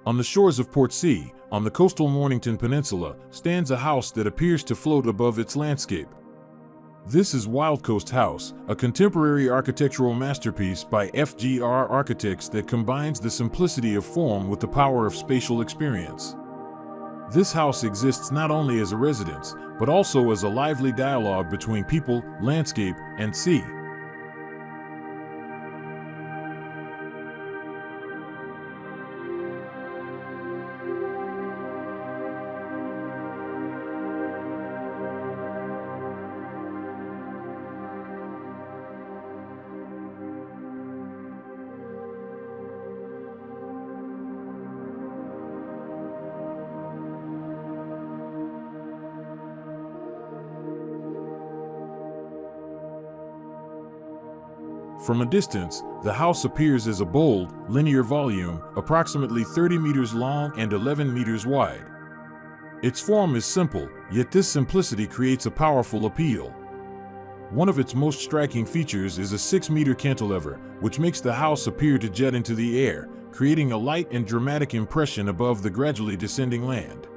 On the shores of Portsea, on the coastal Mornington Peninsula, stands a house that appears to float above its landscape. This is Wildcoast House, a contemporary architectural masterpiece by FGR Architects that combines the simplicity of form with the power of spatial experience. This house exists not only as a residence, but also as a lively dialogue between people, landscape, and sea. From a distance, the house appears as a bold, linear volume, approximately 30 meters long and 11 meters wide. Its form is simple, yet this simplicity creates a powerful appeal. One of its most striking features is a 6-meter cantilever, which makes the house appear to jet into the air, creating a light and dramatic impression above the gradually descending land.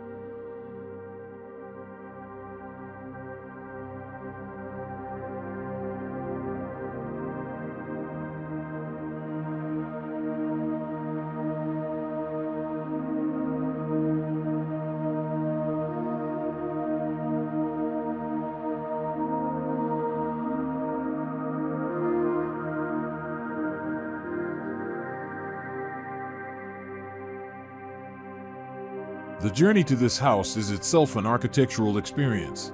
The journey to this house is itself an architectural experience.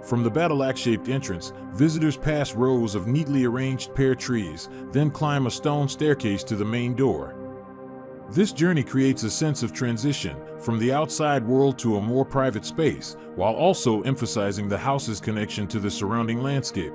From the battle-axe-shaped entrance, visitors pass rows of neatly arranged pear trees, then climb a stone staircase to the main door. This journey creates a sense of transition from the outside world to a more private space, while also emphasizing the house's connection to the surrounding landscape.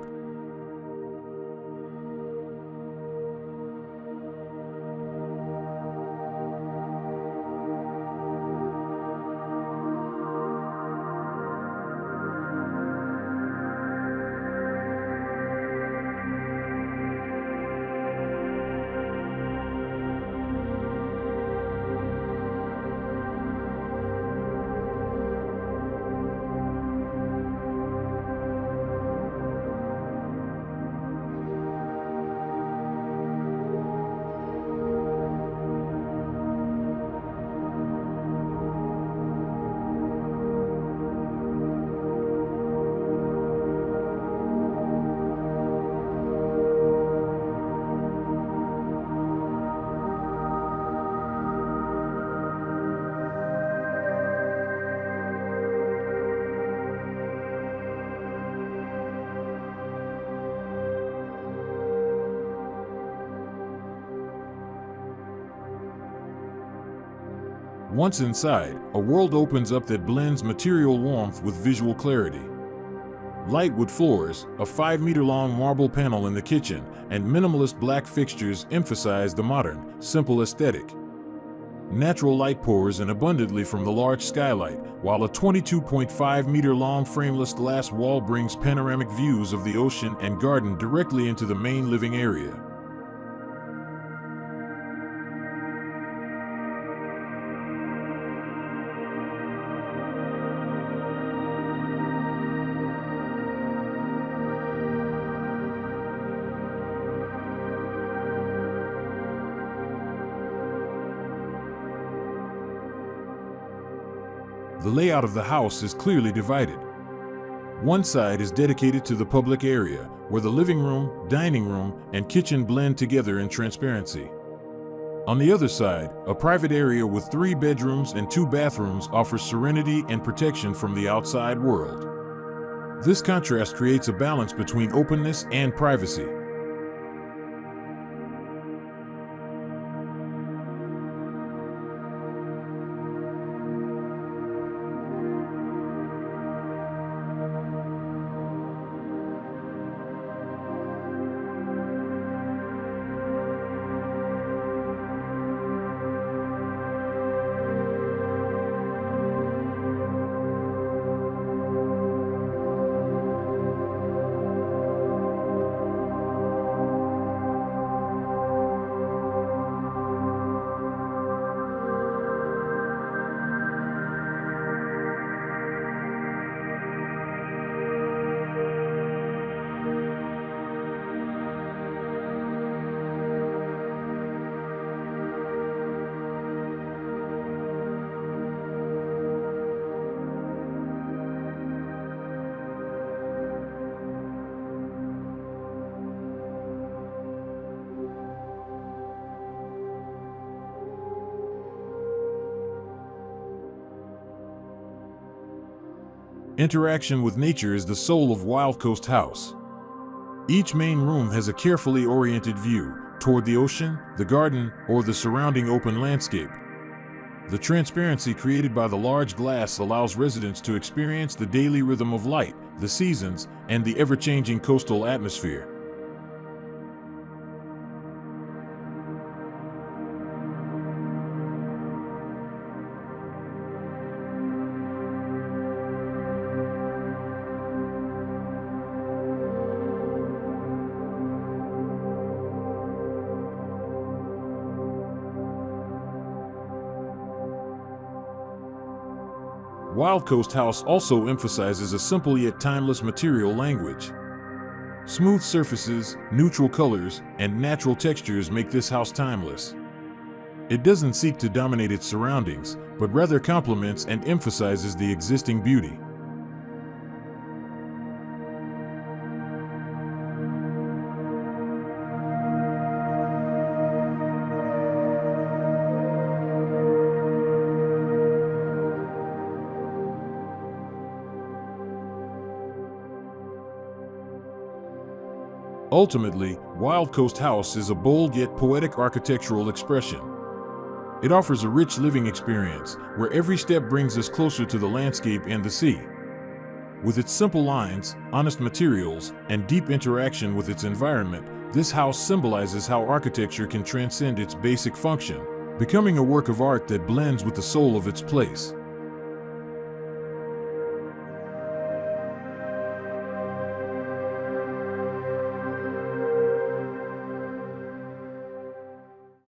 Once inside, a world opens up that blends material warmth with visual clarity. Light wood floors, a 5-meter-long marble panel in the kitchen, and minimalist black fixtures emphasize the modern, simple aesthetic. Natural light pours in abundantly from the large skylight, while a 22.5-meter-long frameless glass wall brings panoramic views of the ocean and garden directly into the main living area. The layout of the house is clearly divided. One side is dedicated to the public area, where the living room, dining room, and kitchen blend together in transparency. On the other side, a private area with 3 bedrooms and 2 bathrooms offers serenity and protection from the outside world. This contrast creates a balance between openness and privacy. Interaction with nature is the soul of Wildcoast House. Each main room has a carefully oriented view toward the ocean, the garden, or the surrounding open landscape. The transparency created by the large glass allows residents to experience the daily rhythm of light, the seasons, and the ever-changing coastal atmosphere. Wildcoast House also emphasizes a simple yet timeless material language. Smooth surfaces, neutral colors, and natural textures make this house timeless. It doesn't seek to dominate its surroundings, but rather complements and emphasizes the existing beauty. Ultimately, Wildcoast House is a bold yet poetic architectural expression. It offers a rich living experience, where every step brings us closer to the landscape and the sea. With its simple lines, honest materials, and deep interaction with its environment, this house symbolizes how architecture can transcend its basic function, becoming a work of art that blends with the soul of its place.